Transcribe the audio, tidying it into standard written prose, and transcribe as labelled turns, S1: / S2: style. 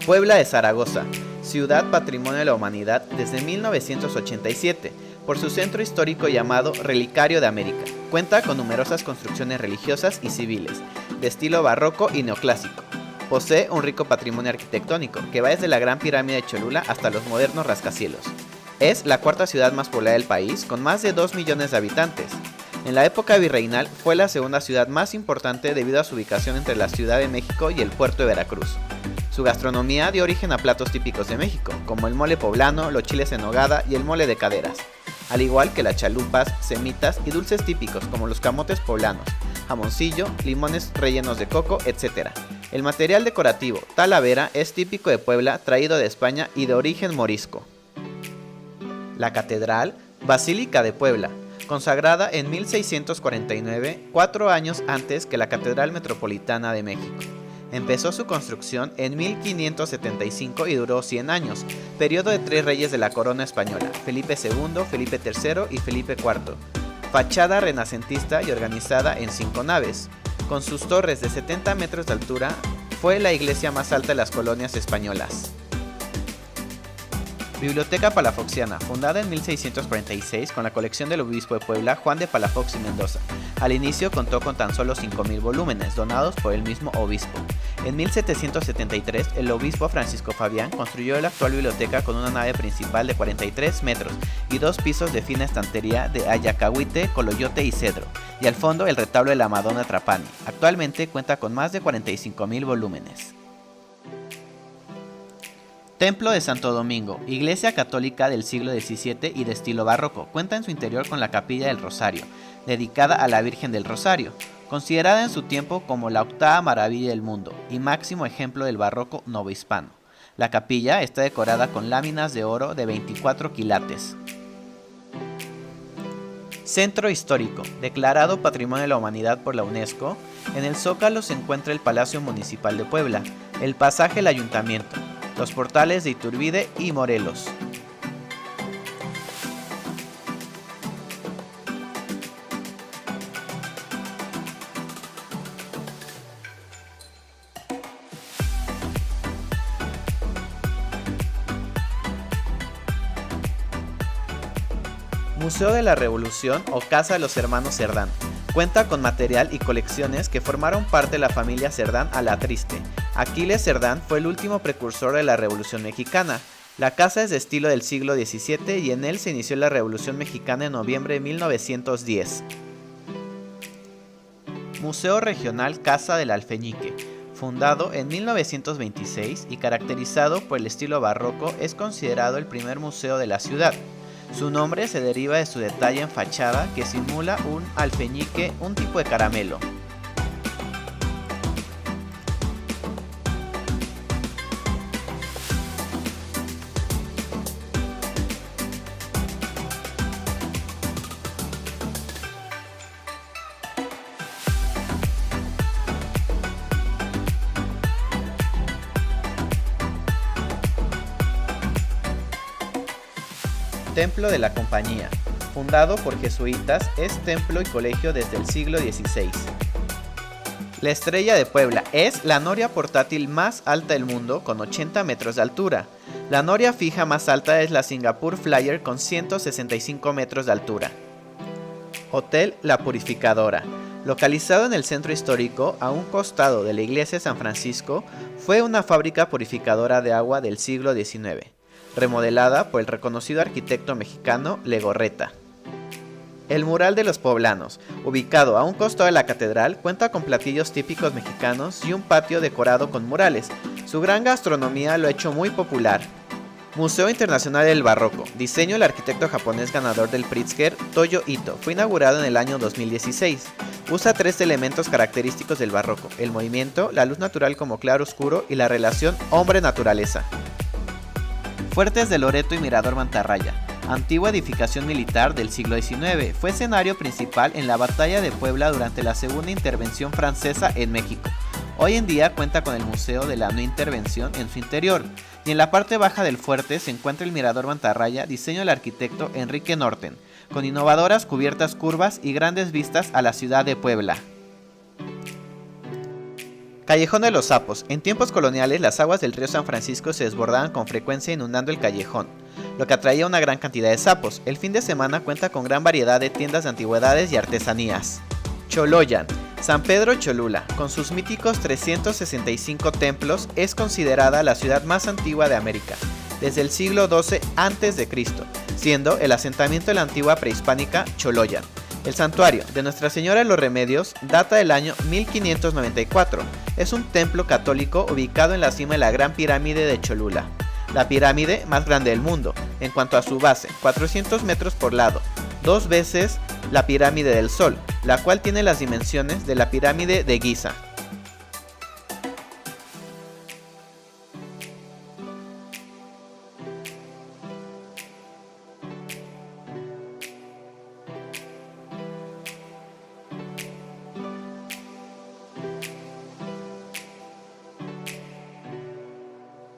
S1: Puebla de Zaragoza, ciudad patrimonio de la humanidad desde 1987, por su centro histórico llamado Relicario de América. Cuenta con numerosas construcciones religiosas y civiles, de estilo barroco y neoclásico. Posee un rico patrimonio arquitectónico, que va desde la Gran Pirámide de Cholula hasta los modernos rascacielos. Es la cuarta ciudad más poblada del país, con más de 2 millones de habitantes. En la época virreinal fue la segunda ciudad más importante debido a su ubicación entre la Ciudad de México y el puerto de Veracruz. Su gastronomía dio origen a platos típicos de México, como el mole poblano, los chiles en nogada y el mole de caderas, al igual que las chalupas, semitas y dulces típicos como los camotes poblanos, jamoncillo, limones rellenos de coco, etc. El material decorativo, talavera, es típico de Puebla, traído de España y de origen morisco. La Catedral, Basílica de Puebla, consagrada en 1649, 4 años antes que la Catedral Metropolitana de México. Empezó su construcción en 1575 y duró 100 años, periodo de 3 reyes de la corona española, Felipe II, Felipe III y Felipe IV. Fachada renacentista y organizada en 5 naves. Con sus torres de 70 metros de altura, fue la iglesia más alta de las colonias españolas. Biblioteca Palafoxiana, fundada en 1646 con la colección del obispo de Puebla, Juan de Palafox y Mendoza. Al inicio contó con tan solo 5,000 volúmenes, donados por el mismo obispo. En 1773, el obispo Francisco Fabián construyó la actual biblioteca con una nave principal de 43 metros y 2 pisos de fina estantería de ayacahuite, coloyote y cedro, y al fondo el retablo de la Madonna Trapani. Actualmente cuenta con más de 45,000 volúmenes. Templo de Santo Domingo, iglesia católica del siglo XVII y de estilo barroco, cuenta en su interior con la Capilla del Rosario, dedicada a la Virgen del Rosario, considerada en su tiempo como la octava maravilla del mundo y máximo ejemplo del barroco novohispano. La capilla está decorada con láminas de oro de 24 quilates. Centro Histórico, declarado Patrimonio de la Humanidad por la UNESCO, en el Zócalo se encuentra el Palacio Municipal de Puebla, el pasaje del Ayuntamiento, los portales de Iturbide y Morelos. Museo de la Revolución o Casa de los Hermanos Cerdán. Cuenta con material y colecciones que formaron parte de la familia Cerdán Alatriste. Aquiles Cerdán fue el último precursor de la Revolución Mexicana. La casa es de estilo del siglo XVII y en él se inició la Revolución Mexicana en noviembre de 1910. Museo Regional Casa del Alfeñique. Fundado en 1926 y caracterizado por el estilo barroco, es considerado el primer museo de la ciudad. Su nombre se deriva de su detalle en fachada que simula un alfeñique, un tipo de caramelo. Templo de la Compañía. Fundado por jesuitas, es templo y colegio desde el siglo XVI. La Estrella de Puebla es la noria portátil más alta del mundo con 80 metros de altura. La noria fija más alta es la Singapore Flyer con 165 metros de altura. Hotel La Purificadora. Localizado en el centro histórico, a un costado de la iglesia de San Francisco, fue una fábrica purificadora de agua del siglo XIX. Remodelada por el reconocido arquitecto mexicano Legorreta. El Mural de los Poblanos, ubicado a un costado de la catedral, cuenta con platillos típicos mexicanos y un patio decorado con murales. Su gran gastronomía lo ha hecho muy popular. Museo Internacional del Barroco, diseño del arquitecto japonés ganador del Pritzker, Toyo Ito, fue inaugurado en el año 2016. Usa 3 elementos característicos del barroco: el movimiento, la luz natural como claro-oscuro y la relación hombre-naturaleza. Fuertes de Loreto y Mirador Mantarraya. Antigua edificación militar del siglo XIX, fue escenario principal en la Batalla de Puebla durante la Segunda Intervención Francesa en México. Hoy en día cuenta con el Museo de la No Intervención en su interior, y en la parte baja del fuerte se encuentra el Mirador Mantarraya, diseño del arquitecto Enrique Norten, con innovadoras cubiertas curvas y grandes vistas a la ciudad de Puebla. Callejón de los Sapos. En tiempos coloniales, las aguas del río San Francisco se desbordaban con frecuencia inundando el callejón, lo que atraía una gran cantidad de sapos. El fin de semana cuenta con gran variedad de tiendas de antigüedades y artesanías. Choloyan. San Pedro Cholula, con sus míticos 365 templos, es considerada la ciudad más antigua de América, desde el siglo XII a.C., siendo el asentamiento de la antigua prehispánica Choloyan. El santuario de Nuestra Señora de los Remedios data del año 1594. Es un templo católico ubicado en la cima de la Gran Pirámide de Cholula, la pirámide más grande del mundo, en cuanto a su base, 400 metros por lado, 2 veces la pirámide del Sol, la cual tiene las dimensiones de la pirámide de Giza.